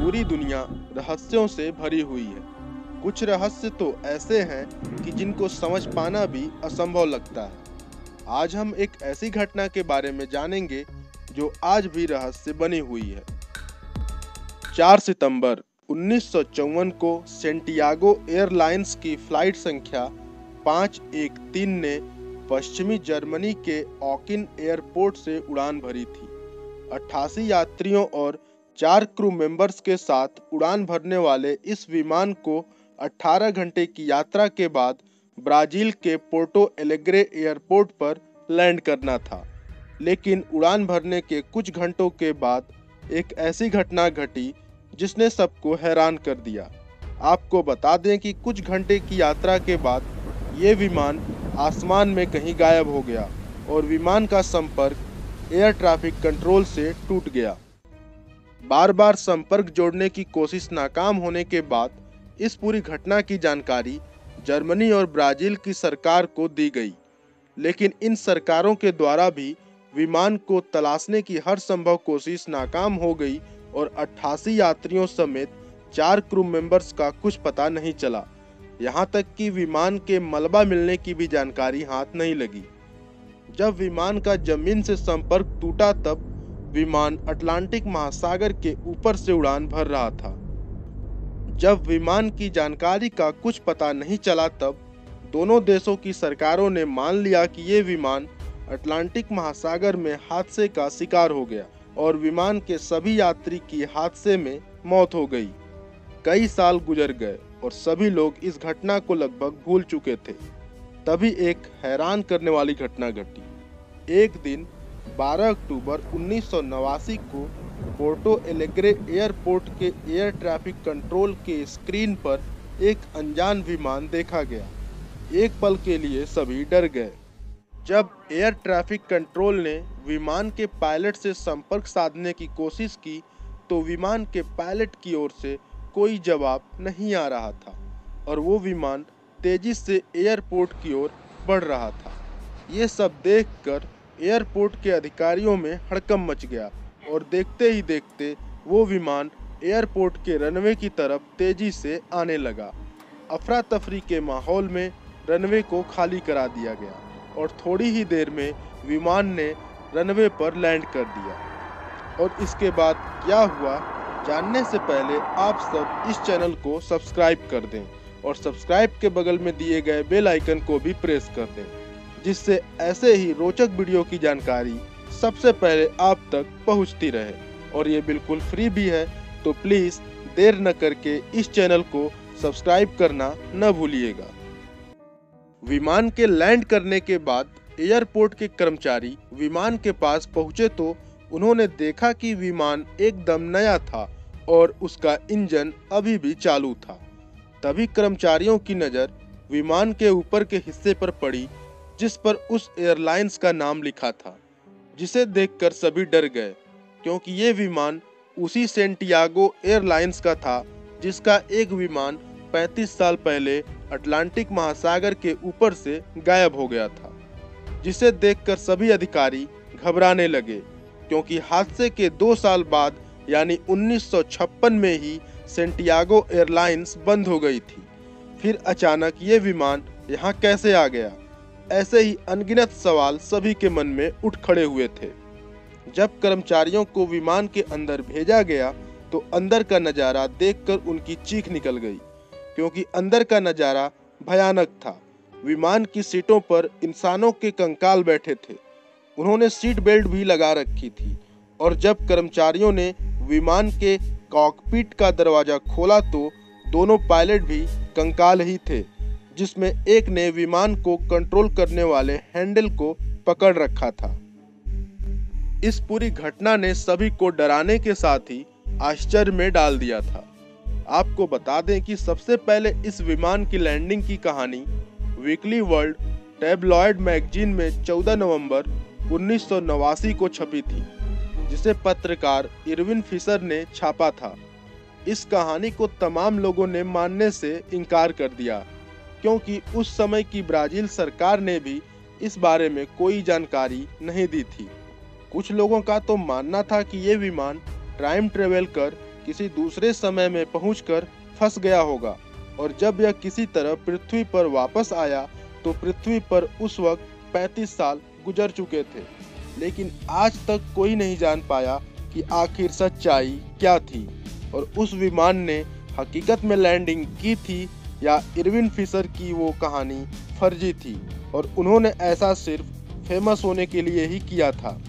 पूरी दुनिया रहस्यों से भरी हुई है। कुछ रहस्य तो ऐसे हैं कि जिनको समझ पाना भी असंभव लगता है। आज हम एक ऐसी घटना के बारे में जानेंगे जो आज भी रहस्य बनी हुई है। 4 सितंबर 1954 को सेंटियागो एयरलाइंस की फ्लाइट संख्या 513 ने पश्चिमी जर्मनी के ऑकिन एयरपोर्ट से उड़ान भरी थी। 88 यात्रियों और 4 क्रू मेंबर्स के साथ उड़ान भरने वाले इस विमान को 18 घंटे की यात्रा के बाद ब्राजील के पोर्टो एलेग्रे एयरपोर्ट पर लैंड करना था। लेकिन उड़ान भरने के कुछ घंटों के बाद एक ऐसी घटना घटी जिसने सबको हैरान कर दिया। आपको बता दें कि कुछ घंटे की यात्रा के बाद ये विमान आसमान में कहीं गायब हो गया और विमान का संपर्क एयर ट्रैफिक कंट्रोल से टूट गया। बार बार संपर्क जोड़ने की कोशिश नाकाम होने के बाद इस पूरी घटना की जानकारी जर्मनी और ब्राजील की सरकार को दी गई। लेकिन इन सरकारों के द्वारा भी विमान को तलाशने की हर संभव कोशिश नाकाम हो गई और 88 यात्रियों समेत 4 क्रू मेंबर्स का कुछ पता नहीं चला। यहाँ तक कि विमान के मलबा मिलने की भी जानकारी हाथ नहीं लगी। जब विमान का जमीन से संपर्क टूटा तब विमान अटलांटिक महासागर के ऊपर से उड़ान भर रहा था। जब विमान की जानकारी का कुछ पता नहीं चला तब दोनों देशों की सरकारों ने मान लिया कि ये विमान अटलांटिक महासागर में हादसे का शिकार हो गया और विमान के सभी यात्री की हादसे में मौत हो गई। कई साल गुजर गए और सभी लोग इस घटना को लगभग भूल चुके थे। तभी एक हैरान करने वाली घटना घटी। एक दिन 12 अक्टूबर 1989 को पोर्टो एलेग्रे एयरपोर्ट के एयर ट्रैफिक कंट्रोल के स्क्रीन पर एक अनजान विमान देखा गया। एक पल के लिए सभी डर गए। जब एयर ट्रैफिक कंट्रोल ने विमान के पायलट से संपर्क साधने की कोशिश की तो विमान के पायलट की ओर से कोई जवाब नहीं आ रहा था और वो विमान तेजी से एयरपोर्ट की ओर बढ़ रहा था। ये सब देखकर एयरपोर्ट के अधिकारियों में हड़कंप मच गया और देखते ही देखते वो विमान एयरपोर्ट के रनवे की तरफ तेजी से आने लगा। अफरा तफरी के माहौल में रनवे को खाली करा दिया गया और थोड़ी ही देर में विमान ने रनवे पर लैंड कर दिया। और इसके बाद क्या हुआ जानने से पहले आप सब इस चैनल को सब्सक्राइब कर दें और सब्सक्राइब के बगल में दिए गए बेल आइकन को भी प्रेस कर दें, जिससे ऐसे ही रोचक वीडियो की जानकारी सबसे पहले आप तक पहुंचती रहे। और ये बिल्कुल फ्री भी है, तो प्लीज़ देर न करके इस चैनल को सब्सक्राइब करना न भूलिएगा। विमान के लैंड करने के बाद एयरपोर्ट के कर्मचारी विमान के पास पहुंचे तो उन्होंने देखा कि विमान एकदम नया था और उसका इंजन अभी भी चालू था। तभी कर्मचारियों की नज़र विमान के ऊपर के हिस्से पर पड़ी जिस पर उस एयरलाइंस का नाम लिखा था, जिसे देखकर सभी डर गए क्योंकि ये विमान उसी सेंटियागो एयरलाइंस का था जिसका एक विमान 35 साल पहले अटलांटिक महासागर के ऊपर से गायब हो गया था। जिसे देखकर सभी अधिकारी घबराने लगे क्योंकि हादसे के 2 साल बाद यानी 1956 में ही सेंटियागो एयरलाइंस बंद हो गई थी। फिर अचानक ये विमान यहाँ कैसे आ गया? ऐसे ही अनगिनत सवाल सभी के मन में उठ खड़े हुए थे। जब कर्मचारियों को विमान के अंदर भेजा गया तो अंदर का नज़ारा देखकर उनकी चीख निकल गई क्योंकि अंदर का नज़ारा भयानक था। विमान की सीटों पर इंसानों के कंकाल बैठे थे। उन्होंने सीट बेल्ट भी लगा रखी थी और जब कर्मचारियों ने विमान के कॉकपिट का दरवाज़ा खोला तो दोनों पायलट भी कंकाल ही थे, जिसमें एक ने विमान को कंट्रोल करने वाले हैंडल को पकड़ रखा था। इस पूरी घटना ने सभी को डराने के साथ ही आश्चर्य में डाल दिया था। आपको बता दें कि सबसे पहले इस विमान की लैंडिंग की कहानी वीकली वर्ल्ड टैबलॉयड मैगजीन में 14 नवंबर 1989 को छपी थी, जिसे पत्रकार इरविन फिशर ने छापा था। इस कहानी को तमाम लोगों ने मानने से इनकार कर दिया क्योंकि उस समय की ब्राजील सरकार ने भी इस बारे में कोई जानकारी नहीं दी थी। कुछ लोगों का तो मानना था कि ये विमान टाइम ट्रेवल कर किसी दूसरे समय में पहुंचकर फंस गया होगा और जब यह किसी तरह पृथ्वी पर वापस आया तो पृथ्वी पर उस वक्त 35 साल गुजर चुके थे। लेकिन आज तक कोई नहीं जान पाया कि आखिर सच्चाई क्या थी और उस विमान ने हकीकत में लैंडिंग की थी या इरविन फिशर की वो कहानी फर्जी थी और उन्होंने ऐसा सिर्फ फेमस होने के लिए ही किया था।